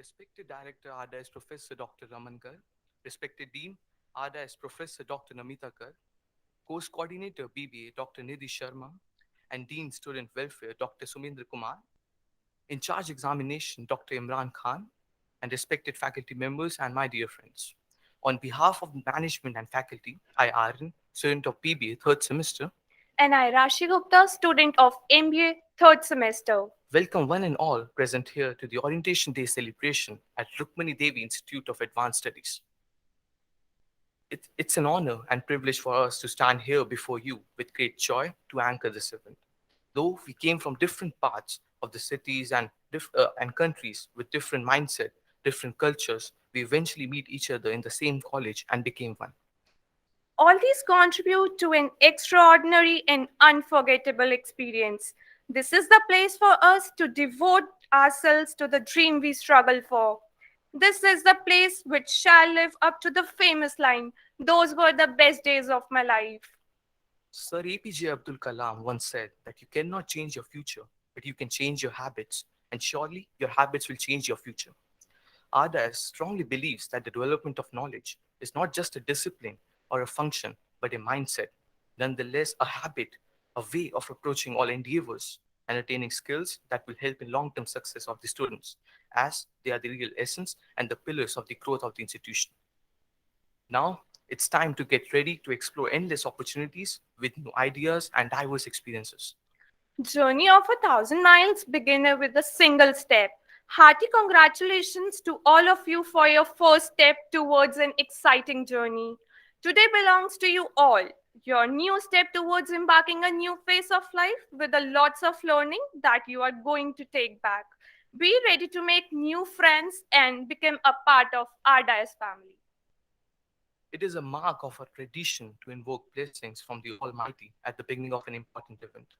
Respected Director ADA is Professor Dr. Raman Kar. Respected Dean ADA is Professor Dr. Namita Kar. Course Coordinator BBA Dr. Nidhi Sharma. And Dean Student Welfare Dr. Sumendra Kumar. In charge examination Dr. Imran Khan. And respected faculty members and my dear friends. On behalf of management and faculty, I, Arun, student of BBA third semester, And I, Rashi Gupta, student of MBA third semester. welcome one and all present here to the Orientation Day celebration at Rukmani Devi Institute of Advanced Studies. It's an honor and privilege for us to stand here before you with great joy to anchor this event. Though we came from different parts of the cities and countries with different mindset, different cultures, we eventually meet each other in the same college and became one. All these contribute to an extraordinary and unforgettable experience. This is the place for us to devote ourselves to the dream we struggle for. This is the place which shall live up to the famous line, "Those were the best days of my life." Sir APJ Abdul Kalam once said that you cannot change your future, but you can change your habits, and surely your habits will change your future. ADAS strongly believes that the development of knowledge is not just a discipline or a function, but a mindset, nonetheless, a habit, a way of approaching all endeavors and attaining skills that will help in long term success of the students, as they are the real essence and the pillars of the growth of the institution. Now, it's time to get ready to explore endless opportunities with new ideas and diverse experiences. Journey of 1,000 miles begin with a single step. Hearty congratulations to all of you for your first step towards an exciting journey. Today belongs to you all. Your new step towards embarking a new phase of life with a lots of learning that you are going to take back. Be ready to make new friends and become a part of our Dias family. It is a mark of a tradition to invoke blessings from the Almighty at the beginning of an important event.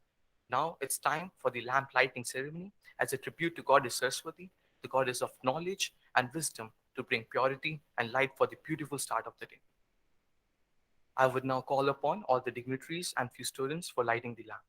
Now it's time for the lamp lighting ceremony as a tribute to Goddess Saraswati, the goddess of knowledge and wisdom, to bring purity and light for the beautiful start of the day. I would now call upon all the dignitaries and few students for lighting the lamp.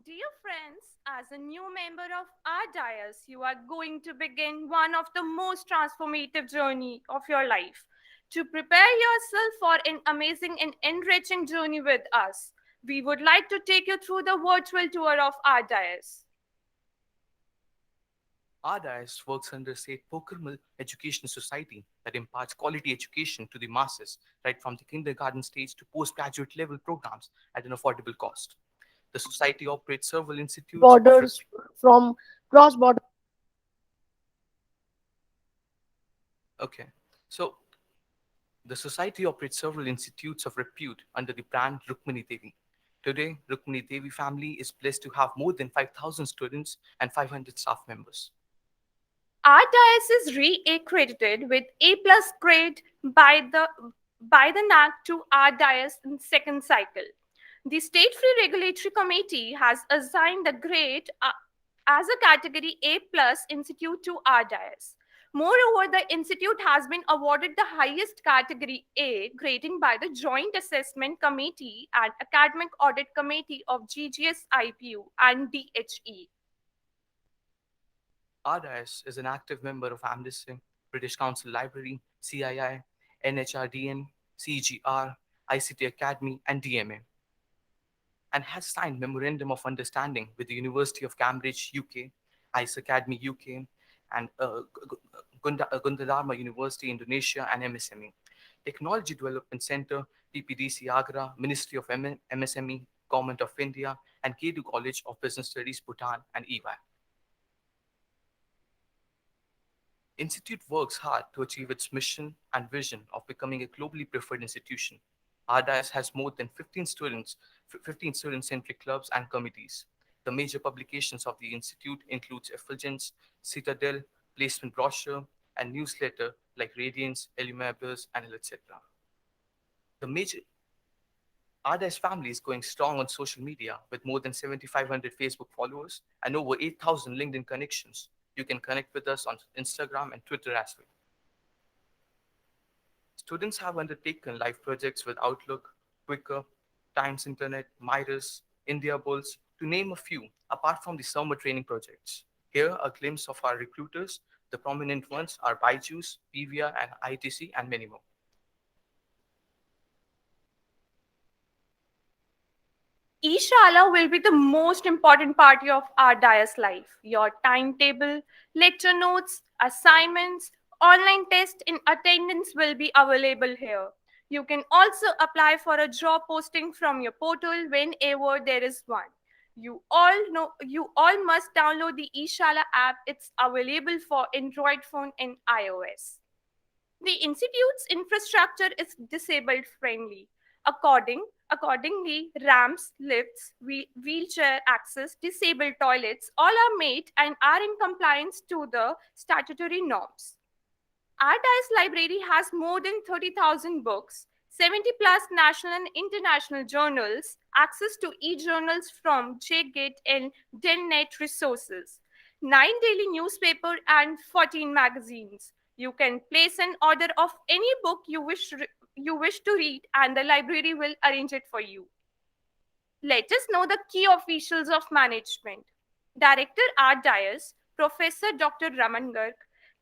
Dear friends, as a new member of our Dias, you are going to begin one of the most transformative journey of your life. To prepare yourself for an amazing and enriching journey with us, we would like to take you through the virtual tour of our Dias. ADAS works under State Pokermal Education Society that imparts quality education to the masses, right from the kindergarten stage to postgraduate level programs at an affordable cost. The society operates several institutes of borders from cross border. Okay. So the society operates several institutes of repute under the brand Rukmani Devi. Today, Rukmani Devi family is blessed to have more than 5,000 students and 500 staff members. RDIS is re-accredited with A plus grade by the NAC to RDIS in second cycle. The State Free Regulatory Committee has assigned the grade as a category A plus institute to RDIS. Moreover, the institute has been awarded the highest category A grading by the Joint Assessment Committee and Academic Audit Committee of GGS IPU and DHE. RIS is an active member of Amnesty, British Council Library, CII, NHRDN, CGR, ICT Academy, and DMA, and has signed Memorandum of Understanding with the University of Cambridge, UK, ICE Academy, UK, and Gundadharma University, Indonesia, and MSME. Technology Development Center, TPDC Agra, Ministry of MSME, Government of India, and Kedu College of Business Studies, Bhutan, and EY. Institute works hard to achieve its mission and vision of becoming a globally preferred institution. RDIS has more than 15 student-centric clubs and committees. The major publications of the institute includes Effulgence, Citadel, placement brochure, and newsletter like Radiance, Illuminables, and etc. The major RDIS family is going strong on social media with more than 7,500 Facebook followers and over 8,000 LinkedIn connections. You can connect with us on Instagram and Twitter as well. Students have undertaken live projects with Outlook, Quicker, Times Internet, Midas, India Bulls, to name a few, apart from the summer training projects. Here, a glimpse of our recruiters. The prominent ones are Byju's, PVR, and ITC, and many more. E-Shala will be the most important part of our DIA's life. Your timetable, lecture notes, assignments, online test and attendance will be available here. You can also apply for a job posting from your portal whenever there is one. You all must download the eShala app. It's available for Android phone and iOS. The institute's infrastructure is disabled friendly. Accordingly, ramps, lifts, wheelchair access, disabled toilets all are made and are in compliance to the statutory norms. Our DICE library has more than 30,000 books, 70 plus national and international journals, access to e-journals from JGate and DelNet resources, 9 daily newspaper and 14 magazines. You can place an order of any book you wish to read and the library will arrange it for you. Let us know the key officials of management. Director Art Dias, Professor Dr. Raman Garg,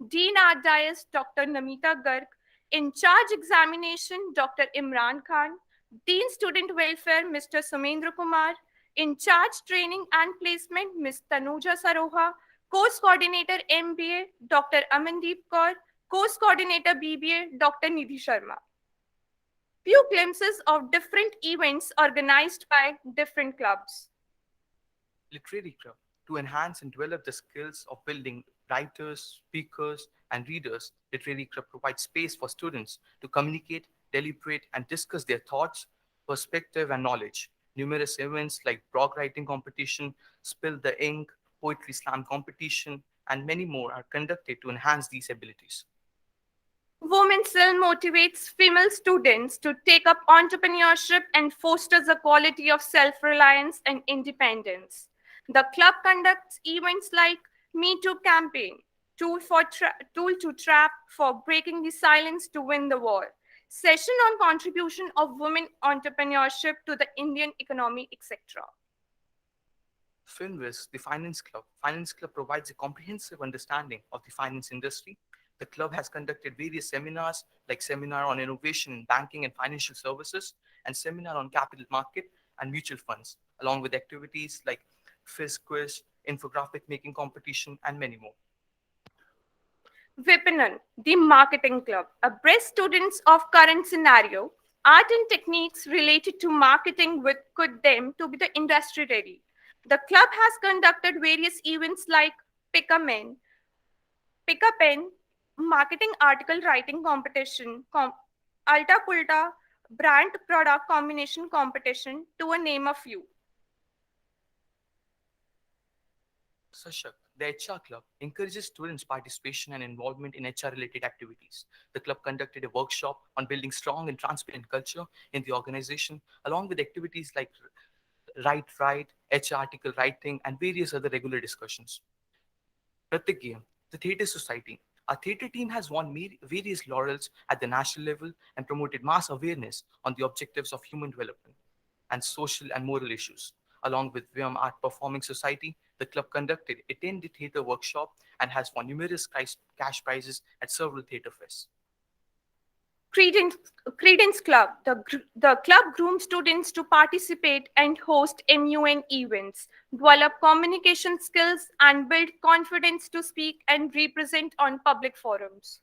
Dean Art Dias, Dr. Namita Garg, in charge examination, Dr. Imran Khan, Dean Student Welfare, Mr. Sumendra Kumar, in charge training and placement, Ms. Tanuja Saroha, course coordinator MBA, Dr. Amandeep Kaur, course coordinator BBA, Dr. Nidhi Sharma. Few glimpses of different events organized by different clubs. Literary Club, to enhance and develop the skills of building writers, speakers, and readers. Literary Club provides space for students to communicate, deliberate, and discuss their thoughts, perspective, and knowledge. Numerous events like blog writing competition, Spill the Ink, poetry slam competition, and many more are conducted to enhance these abilities. Women's Cell motivates female students to take up entrepreneurship and fosters a quality of self-reliance and independence. The club conducts events like Me Too campaign, Tool to Trap for breaking the silence to win the war, session on contribution of women entrepreneurship to the Indian economy, etc. Finviz, the Finance Club. Finance Club provides a comprehensive understanding of the finance industry. The club has conducted various seminars like seminar on innovation in banking and financial services and seminar on capital market and mutual funds, along with activities like Fizz quiz, infographic making competition, and many more. Vipanan, the Marketing Club, abreast students of current scenario, art and techniques related to marketing with could them to be the industry ready. The club has conducted various events like Pick a Men, Pick a Pen, marketing article writing competition, Alta Pulta, brand product combination competition, to a name a few. Sashak, the HR Club encourages students' participation and involvement in HR-related activities. The club conducted a workshop on building strong and transparent culture in the organization, along with activities like Write, HR article writing, and various other regular discussions. Pratigya, the Theatre Society. Our theatre team has won various laurels at the national level and promoted mass awareness on the objectives of human development and social and moral issues. Along with Vyam Art Performing Society, the club conducted a 10-day theatre workshop and has won numerous cash prizes at several theatre fests. Credence, Credence Club. The club grooms students to participate and host MUN events, develop communication skills, and build confidence to speak and represent on public forums.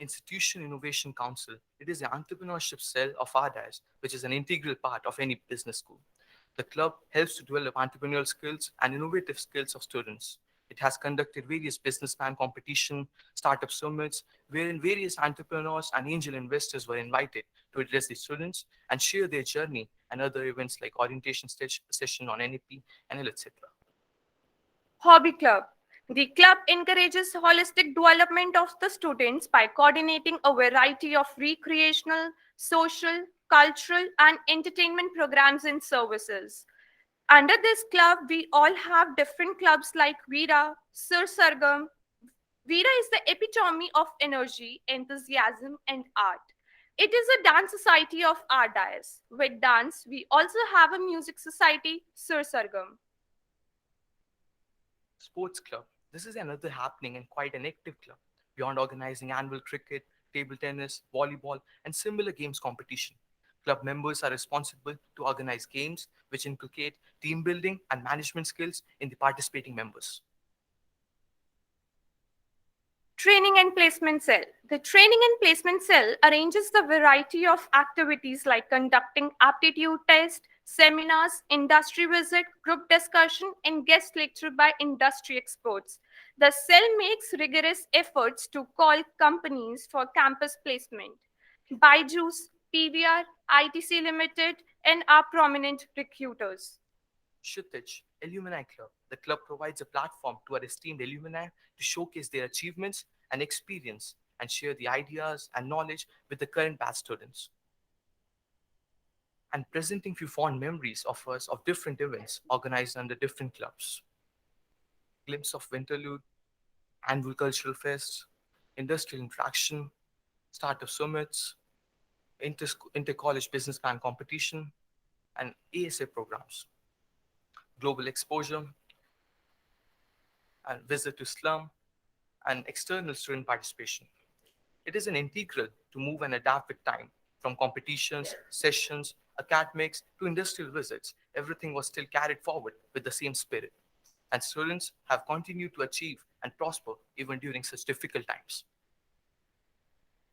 Institution Innovation Council. It is the entrepreneurship cell of RDAS, which is an integral part of any business school. The club helps to develop entrepreneurial skills and innovative skills of students. It has conducted various businessman competition, startup summits, wherein various entrepreneurs and angel investors were invited to address the students and share their journey, and other events like orientation session on NEP, NL, etc. Hobby Club. The club encourages holistic development of the students by coordinating a variety of recreational, social, cultural, and entertainment programs and services. Under this club, we all have different clubs like Veera, Sir Sargam. Veera is the epitome of energy, enthusiasm, and art. It is a dance society of our dias. With dance, we also have a music society, Sir Sargam. Sports Club. This is another happening and quite an active club. Beyond organizing annual cricket, table tennis, volleyball, and similar games competition, club members are responsible to organize games which inculcate team building and management skills in the participating members. Training and Placement Cell. The Training and Placement Cell arranges the variety of activities like conducting aptitude tests, seminars, industry visit, group discussion, and guest lecture by industry experts. The cell makes rigorous efforts to call companies for campus placement. Byju's, PVR, ITC Limited, and are prominent recruiters. Shitij, Alumni Club. The club provides a platform to our esteemed alumni to showcase their achievements and experience and share the ideas and knowledge with the current batch students. And presenting few fond memories of us of different events organized under different clubs. Glimpse of Winterlude, annual cultural fest, industrial interaction, startup summits, inter-college business plan competition, and ASA programs, global exposure, and visit to slum, and external student participation. It is an integral to move and adapt with time. From competitions, sessions, academics to industrial visits, everything was still carried forward with the same spirit. And students have continued to achieve and prosper even during such difficult times.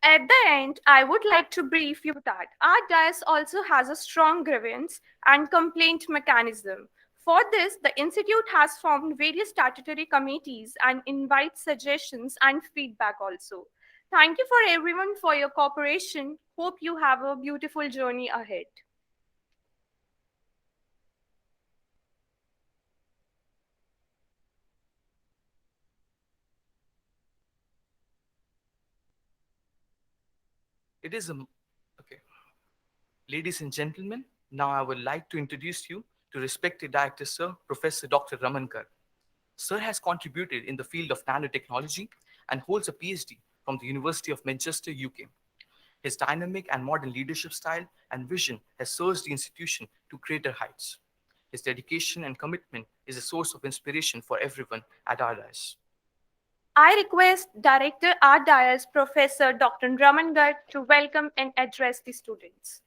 At the end, I would like to brief you that our dais also has a strong grievance and complaint mechanism. For this, the Institute has formed various statutory committees and invites suggestions and feedback also. Thank you for everyone for your cooperation. Hope you have a beautiful journey ahead. It is a okay. Ladies and gentlemen, now I would like to introduce you to respected Director Sir, Professor Dr. Ramankar. Sir has contributed in the field of nanotechnology and holds a PhD from the University of Manchester, UK. His dynamic and modern leadership style and vision has surged the institution to greater heights. His dedication and commitment is a source of inspiration for everyone at RIS. I request Director Art Dias, Professor Dr. Ramangar, to welcome and address the students.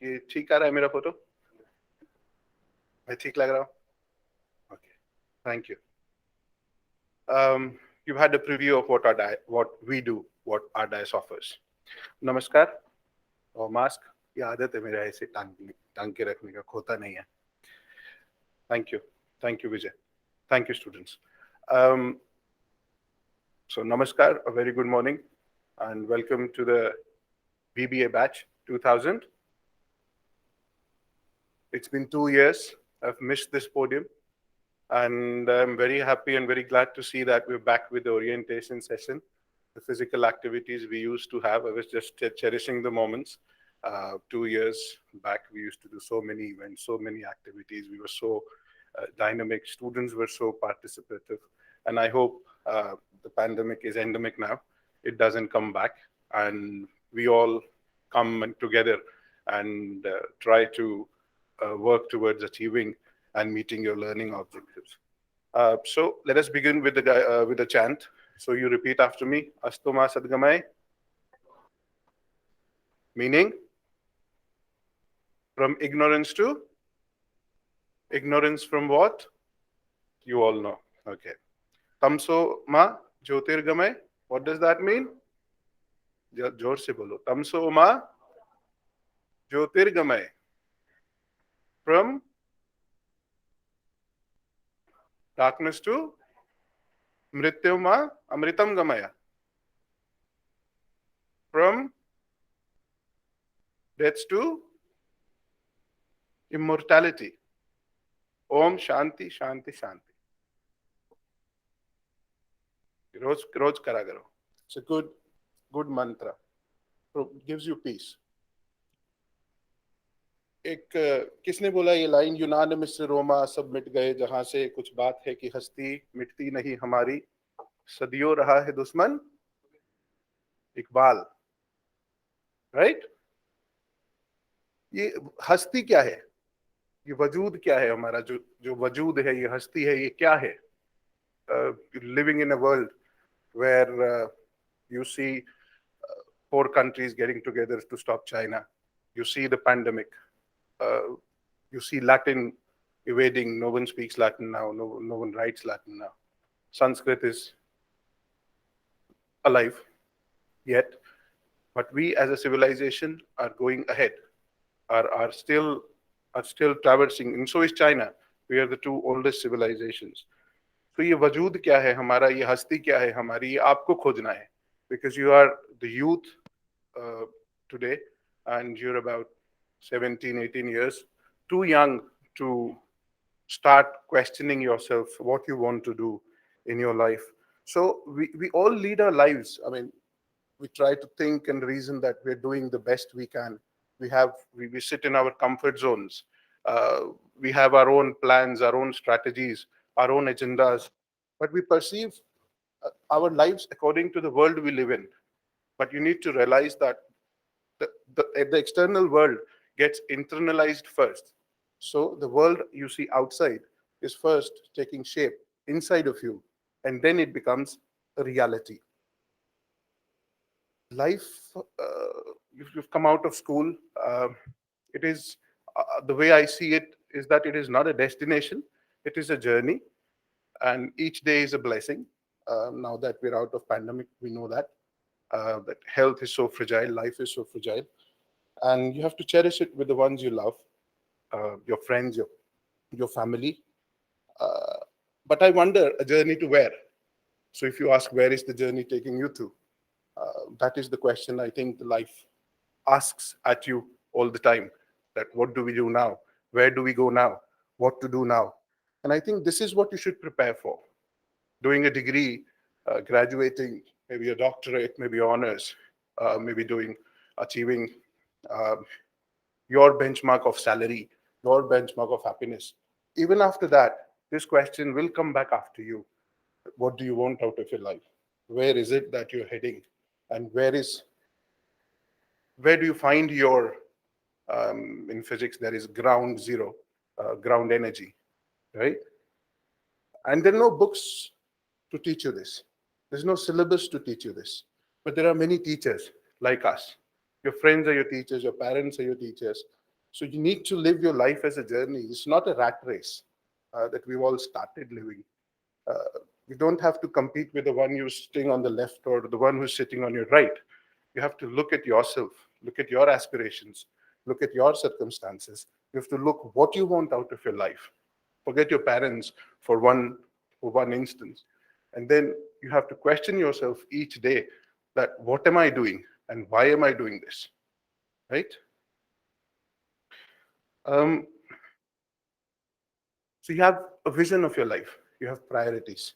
ये ठीक आ रहा है मेरा photo? मैं ठीक लग रहा हूँ? Okay, thank you. You've had a preview of what we do, what our dice offers. Namaskar, or mask, ये आदत है मेरा ऐसे टांग के रखने का, खोता नहीं है. Thank you, Vijay. Thank you, students. So namaskar, a very good morning, and welcome to the BBA batch 2000. It's been 2 years. I've missed this podium, and I'm very happy and very glad to see that we're back with the orientation session, the physical activities we used to have. I was just cherishing the moments. 2 years back, we used to do so many events, so many activities. We were so dynamic. Students were so participative. And I hope the pandemic is endemic now. It doesn't come back. And we all come together and try to work towards achieving and meeting your learning objectives. So let us begin with the chant. So you repeat after me. Astoma Sadgamai. Meaning? From ignorance to? Ignorance from what? You all know. Okay. Tamso ma jyotirgamay. What does that mean? Jor se bolo. Tamso ma jyotirgamay. From darkness to mrityu ma amritam gamaya. From death to immortality. Om Shanti Shanti Shanti. रोज करा करो. It's a good mantra. It gives you peace. एक किसने बोला ये line? Unanimous Roma सब मिट गए जहां से कुछ बात है कि हस्ती मिटती नहीं हमारी, सदियों रहा है दुश्मन इकबाल. राइट? ये हस्ती क्या है? ये वजूद क्या है हमारा? जो वजूद है, ये हस्ती है, ये क्या है? Living in a world where you see 4 countries getting together to stop China. You see the pandemic. You see Latin evading. No one speaks Latin now. No one writes Latin now. Sanskrit is alive yet. But we as a civilization are going ahead, are still traversing. And so is China. We are the 2 oldest civilizations. तो ये वजूद क्या है हमारा, ये हस्ती क्या है हमारी, ये आपको खोजना है. Because you are the youth today, and you're about 17, 18 years, too young to start questioning yourself what you want to do in your life. So we all lead our lives. I mean, we try to think and reason that we're doing the best we can. We sit in our comfort zones. We have our own plans, our own strategies, our own agendas, but we perceive our lives according to the world we live in. But you need to realize that the external world gets internalized first. So the world you see outside is first taking shape inside of you, and then it becomes a reality. Life, you've come out of school. It is, the way I see it, is that it is not a destination, it is a journey, and each day is a blessing. Now that we're out of pandemic, we know that health is so fragile, life is so fragile, and you have to cherish it with the ones you love, your friends, your family. But I wonder, a journey to where? So if you ask, where is the journey taking you to? That is the question I think the life asks at you all the time. That what do we do now? Where do we go now? What to do now? And I think this is what you should prepare for. Doing a degree, graduating, maybe a doctorate, maybe honors, maybe achieving your benchmark of salary, your benchmark of happiness. Even after that, this question will come back after you. What do you want out of your life? Where is it that you're heading? And where do you find your, in physics, there is ground zero, ground energy, right? And there are no books to teach you this. There's no syllabus to teach you this. But there are many teachers like us. Your friends are your teachers, your parents are your teachers. So you need to live your life as a journey. It's not a rat race that we've all started living. You don't have to compete with the one who's sitting on the left or the one who's sitting on your right. You have to look at yourself, look at your aspirations, look at your circumstances. You have to look what you want out of your life. Forget your parents for one instance. And then you have to question yourself each day that what am I doing and why am I doing this? Right? Um, so you have a vision of your life. You have priorities,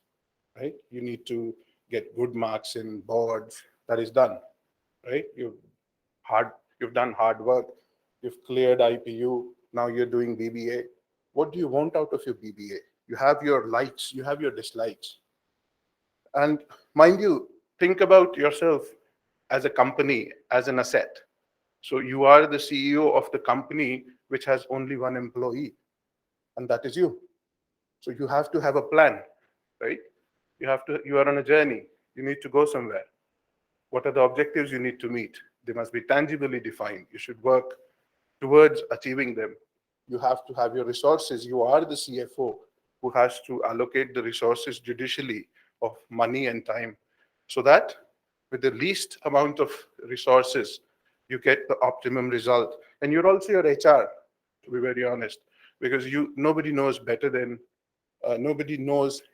right? You need to get good marks in boards. That is done, right? Hard, you've done hard work. You've cleared IPU. Now you're doing BBA. What do you want out of your BBA? You have your likes, you have your dislikes. And mind you, think about yourself as a company, as an asset. So you are the CEO of the company which has only one employee, and that is you. So you have to have a plan, right? You are on a journey. You need to go somewhere. What are the objectives you need to meet? They must be tangibly defined. You should work towards achieving them. You have to have your resources. You are the CFO who has to allocate the resources judicially of money and time so that with the least amount of resources, you get the optimum result. And you're also your HR, to be very honest, because nobody knows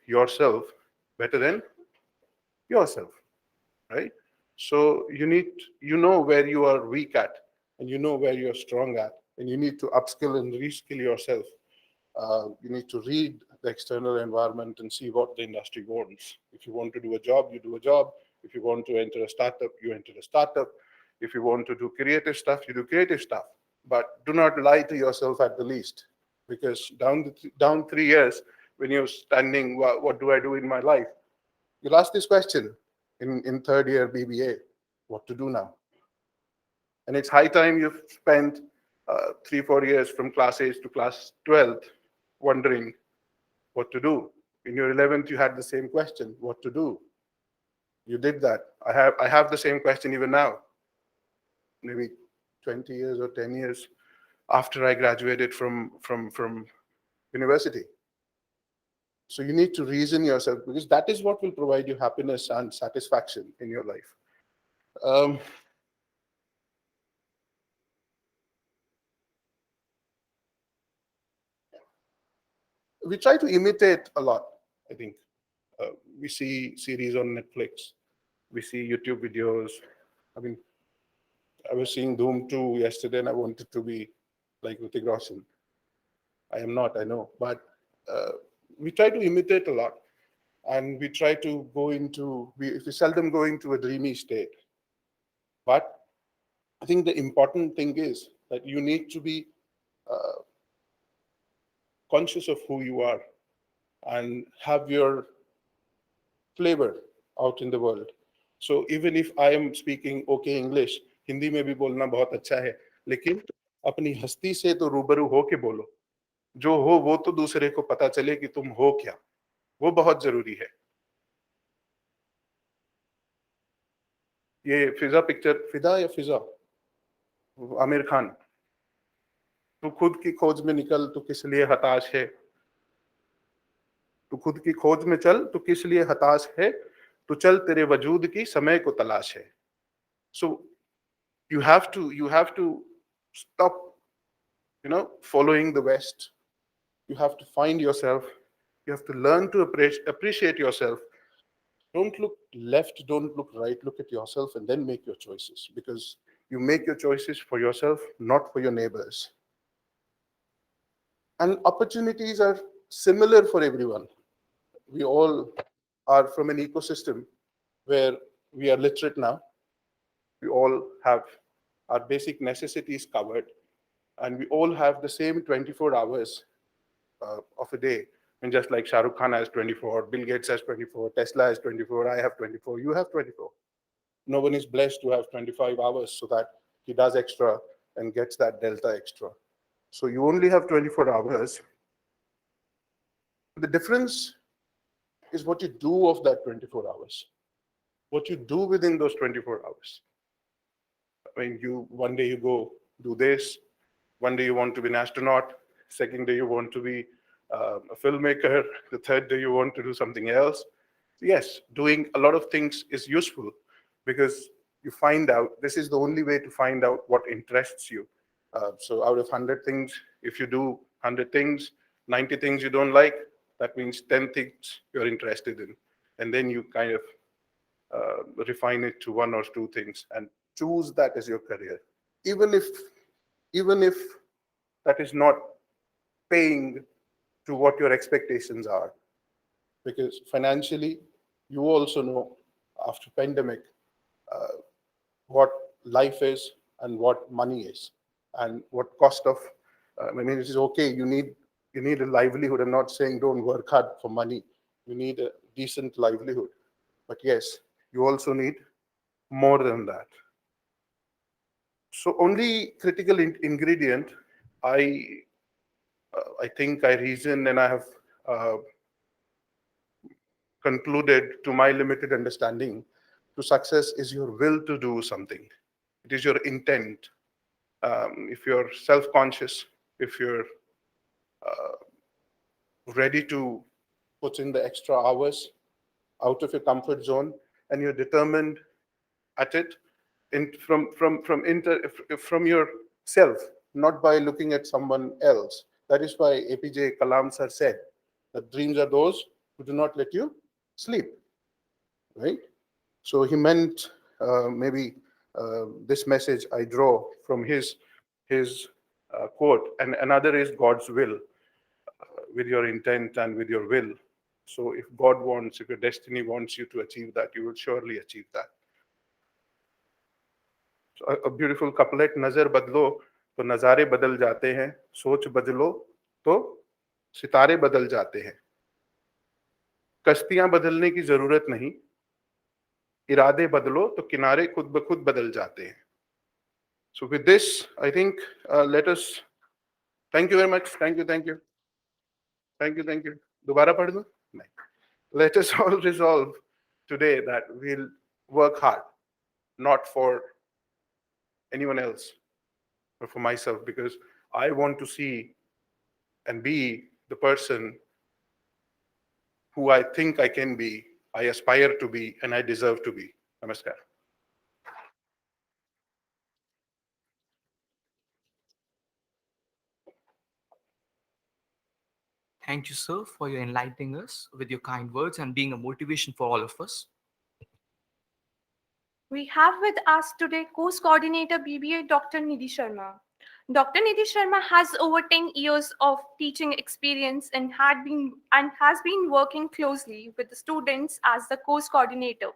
yourself better than yourself, right? So you know where you are weak at, and you know where you're strong at, and you need to upskill and reskill yourself. You need to read the external environment and see what the industry wants. If you want to do a job, you do a job. If you want to enter a startup, you enter a startup. If you want to do creative stuff, you do creative stuff. But do not lie to yourself at the least, because down 3 years, when you're standing, what do I do in my life? You'll ask this question in third year BBA, what to do now? And it's high time you've spent 3-4 years from class 8 to class 12th wondering what to do. In your 11th, you had the same question, what to do? You did that. I have the same question even now, maybe 20 years or 10 years after I graduated from university. So you need to reason yourself, because that is what will provide you happiness and satisfaction in your life. Um, we try to imitate a lot, I think. We see series on Netflix, we see YouTube videos. I mean, I was seeing Doom 2 yesterday and I wanted to be like Hrithik Roshan. I am not, I know, but uh, we try to imitate a lot, and we try to we seldom go into a dreamy state. But I think the important thing is that you need to be uh, conscious of who you are and have your flavor out in the world. So even if I am speaking okay English, Hindi में भी बोलना बहुत अच्छा है, लेकिन अपनी हस्ती से तो रूबरू हो के बोलो. जो हो वो तो दूसरे को पता चले कि तुम हो क्या. वो बहुत जरूरी है. ये फिजा पिक्चर, फिदा या फिजा, आमिर खान. तू खुद की खोज में निकल, तू किस लिए हताश है. तू खुद की खोज में चल, तू किस लिए हताश है. तू चल, तेरे वजूद की समय को तलाश है. So you have to stop, following the West. You have to find yourself. You have to learn to appreciate yourself. Don't look left, don't look right. Look at yourself and then make your choices, because you make your choices for yourself, not for your neighbors. And opportunities are similar for everyone. We all are from an ecosystem where we are literate now. We all have our basic necessities covered, and we all have the same 24 hours of a day. And just like Shah Rukh Khan has 24, Bill Gates has 24, Tesla has 24, I have 24, you have 24. No one is blessed to have 25 hours so that he does extra and gets that delta extra. So you only have 24 hours. The difference is what you do of that 24 hours. What you do within those 24 hours. I mean, one day you go do this, one day you want to be an astronaut, second day you want to be a filmmaker, the third day you want to do something else. Yes, doing a lot of things is useful, because you find out, this is the only way to find out what interests you. So out of 100 things, if you do 100 things, 90 things you don't like, that means 10 things you're interested in. And then you kind of refine it to one or two things and choose that as your career. Even if, even if that is not paying to what your expectations are, because financially, you also know after pandemic what life is and what money is and what cost of I mean, it is okay, you need a livelihood. I'm not saying don't work hard for money. You need a decent livelihood, but yes, you also need more than that. So only critical ingredient, i I think I reason and I have uh, concluded to my limited understanding to success is your will to do something. It is your intent. If you're self-conscious, if you're ready to put in the extra hours out of your comfort zone, and you're determined at it from yourself, not by looking at someone else. That is why APJ Kalam sir said that dreams are those who do not let you sleep, right? So he meant maybe this message I draw from his quote, and another is God's will, with your intent and with your will. So if God wants, if your destiny wants you to achieve that, you will surely achieve that. So a beautiful couplet, नजर बदलो तो नजारे बदल जाते हैं, सोच बदलो तो सितारे बदल जाते हैं, कश्तियां बदलने की जरूरत नहीं, इरादे बदलो तो किनारे खुद ब खुद बदल जाते हैं. So with this, I think let us. Thank you very much. Thank you. Thank you. Thank you. Thank you. दोबारा पढ़ दूं? नहीं. Let us all resolve today that we'll work hard, not for anyone else, but for myself, because I want to see and be the person who I think I can be, I aspire to be, and I deserve to be. Namaskar. Thank you, sir, for your enlightening us with your kind words and being a motivation for all of us. We have with us today course coordinator BBA Dr. Nidhi Sharma. Dr. Nidhi Sharma has over 10 years of teaching experience and has been working closely with the students as the course coordinator.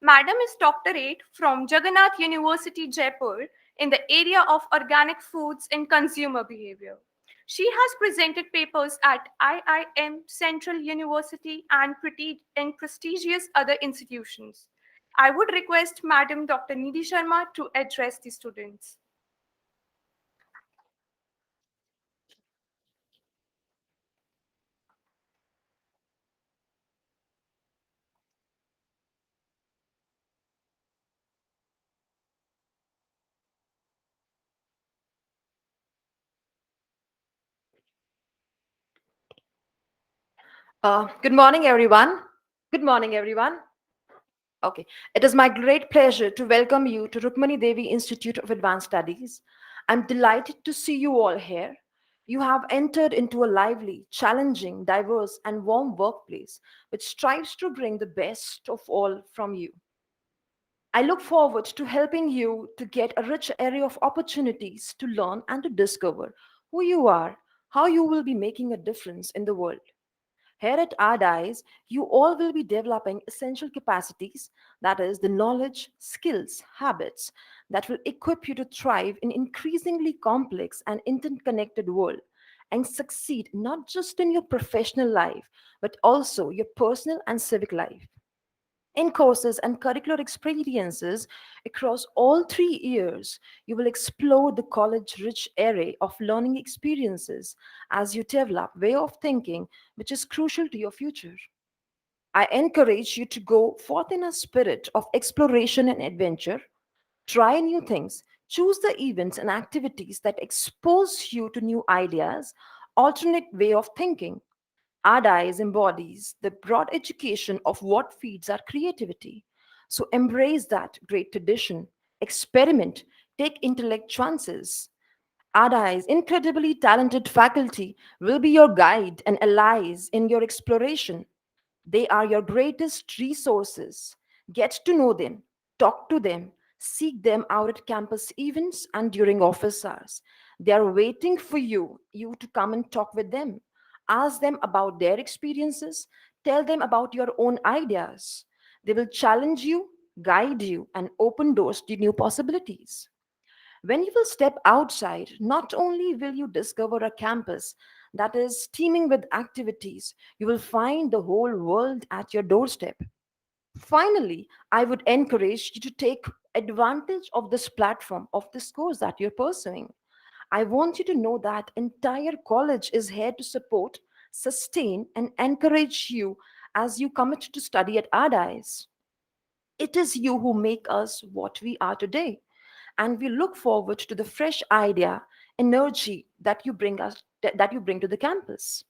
Madam is doctorate from Jagannath University, Jaipur, in the area of organic foods and consumer behavior. She has presented papers at IIM, Central University, and prestigious other institutions. I would request Madam Dr. Nidhi Sharma to address the students. Good morning, everyone. Good morning, everyone. Okay, it is my great pleasure to welcome you to Rukmani Devi Institute of Advanced Studies. I'm delighted to see you all here. You have entered into a lively, challenging, diverse, and warm workplace which strives to bring the best of all from you. I look forward to helping you to get a rich array of opportunities to learn and to discover who you are, how you will be making a difference in the world. Here at RDIs, you all will be developing essential capacities, that is, the knowledge, skills, habits that will equip you to thrive in increasingly complex and interconnected world and succeed not just in your professional life, but also your personal and civic life. In courses and curricular experiences across all 3 years, you will explore the college rich array of learning experiences as you develop way of thinking which is crucial to your future. I encourage you to go forth in a spirit of exploration and adventure, try new things, choose the events and activities that expose you to new ideas, alternate way of thinking. ADIs embodies the broad education of what feeds our creativity. So embrace that great tradition, experiment, take intellect chances. ADA's incredibly talented faculty will be your guide and allies in your exploration. They are your greatest resources. Get to know them, talk to them, seek them out at campus events and during office hours. They are waiting for you to come and talk with them. Ask them about their experiences, tell them about your own ideas. They will challenge you, guide you, and open doors to new possibilities. When you will step outside, not only will you discover a campus that is teeming with activities, you will find the whole world at your doorstep. Finally, I would encourage you to take advantage of this platform, of this course that you're pursuing. I want you to know that entire college is here to support, sustain, and encourage you as you commit to study at ADIS. It is you who make us what we are today. And we look forward to the fresh idea, energy that you bring to the campus.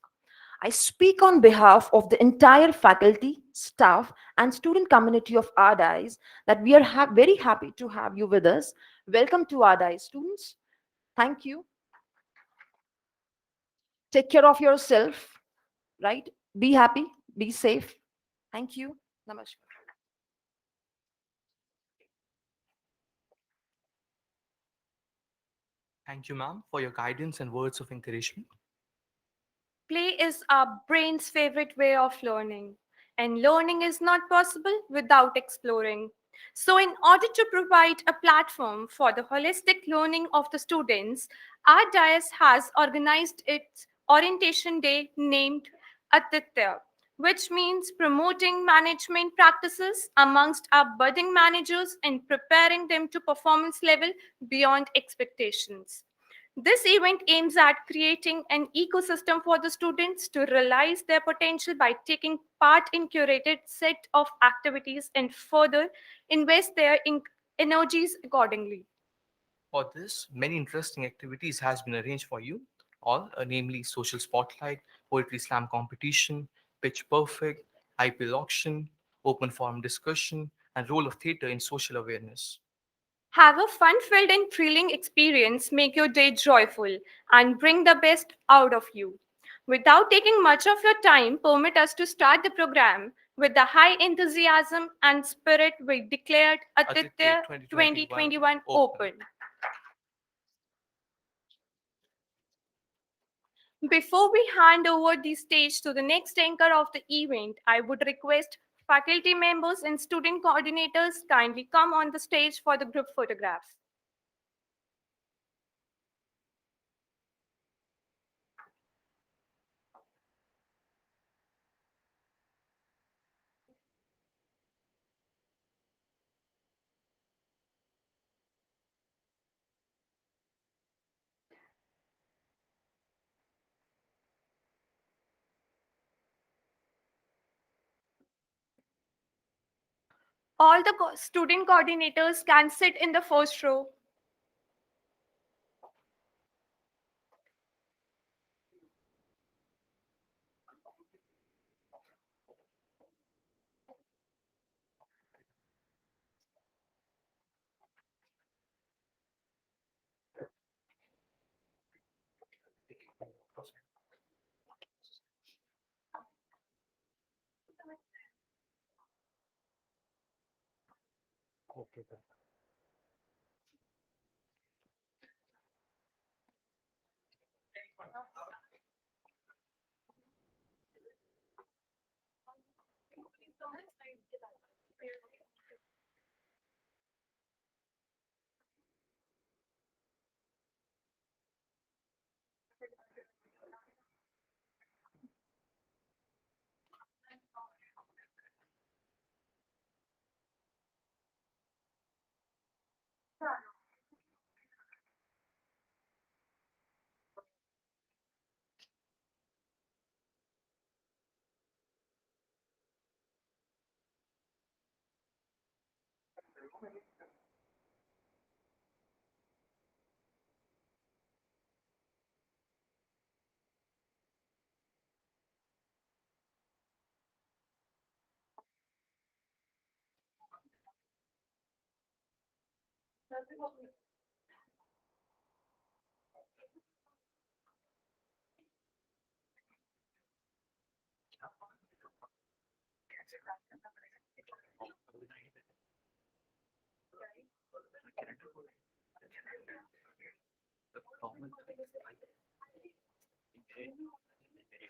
I speak on behalf of the entire faculty, staff, and student community of ADIs that we are very happy to have you with us. Welcome to ADI students. Thank you. Take care of yourself, right? Be happy, be safe. Thank you. Namaskar. Thank you, ma'am, for your guidance and words of encouragement. Play is our brain's favorite way of learning, and learning is not possible without exploring. So, in order to provide a platform for the holistic learning of the students, our DIAS has organized its orientation day named Atitya, which means promoting management practices amongst our budding managers and preparing them to performance level beyond expectations. This event aims at creating an ecosystem for the students to realize their potential by taking part in curated set of activities and further invest their energies accordingly. For this, many interesting activities has been arranged for you, all namely social spotlight, poetry slam competition, pitch perfect, IPL auction, open forum discussion, and role of theatre in social awareness. Have a fun-filled and thrilling experience, make your day joyful, and bring the best out of you. Without taking much of your time, permit us to start the program with the high enthusiasm and spirit we declared Aditya Atitya 2021 2021 open. open. Before we hand over the stage to the next anchor of the event, I would request faculty members and student coordinators kindly come on the stage for the group photograph. All the student coordinators can sit in the first row.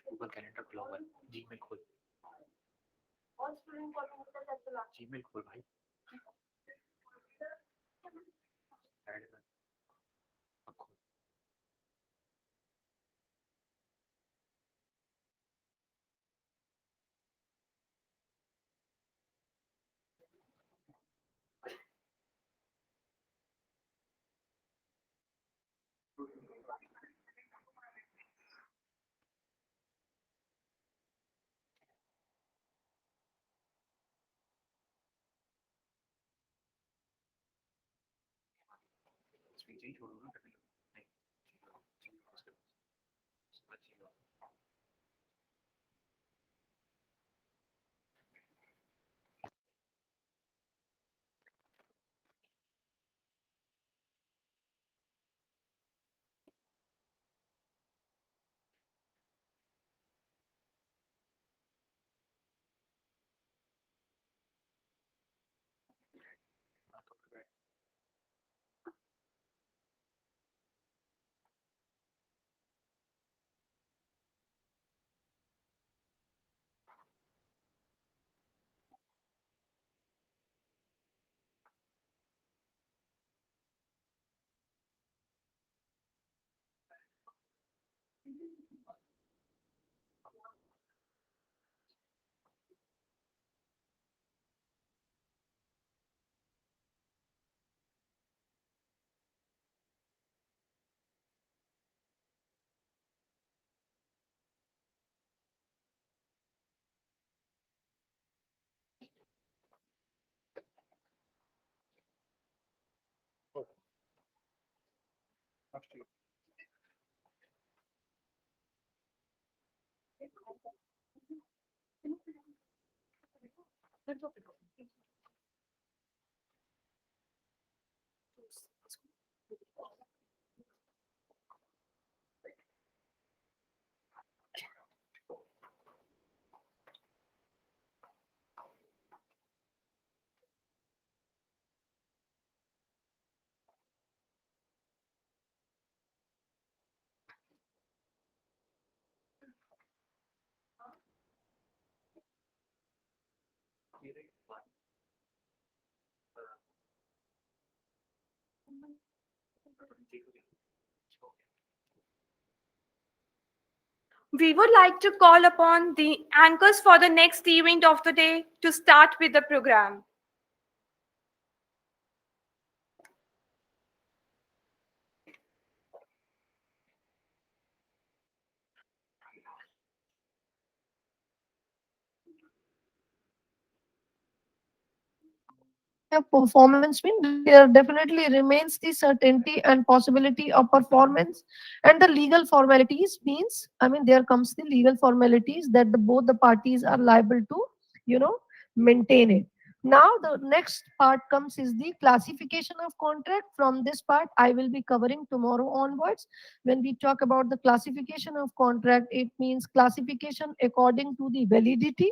Google calendar खुला हुआ है, Gmail खोल, Gmail खोल भाई। Add कर, अब खोल। Speech ही छोड़ो ना, करने लो। नहीं, We would like to call upon the anchors for the next event of the day to start with the program. Of performance mean there definitely remains the certainty and possibility of performance, and the legal formalities means, I mean, there comes the legal formalities that both the parties are liable to, you know, maintain it. Now the next part comes is the classification of contract. From this part I will be covering tomorrow onwards. When we talk about the classification of contract, it means classification according to the validity,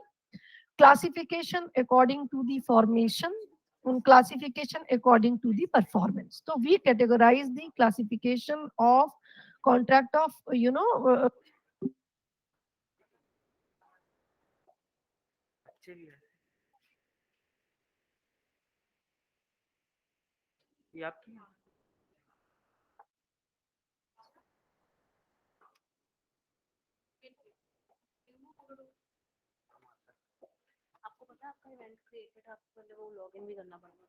classification according to the formation, and classification according to the performance. So we categorize the classification of contract of, चलिए, ये आपकी आपको पता है आपका event created, आपको पहले वो लॉगिन भी करना पड़ेगा।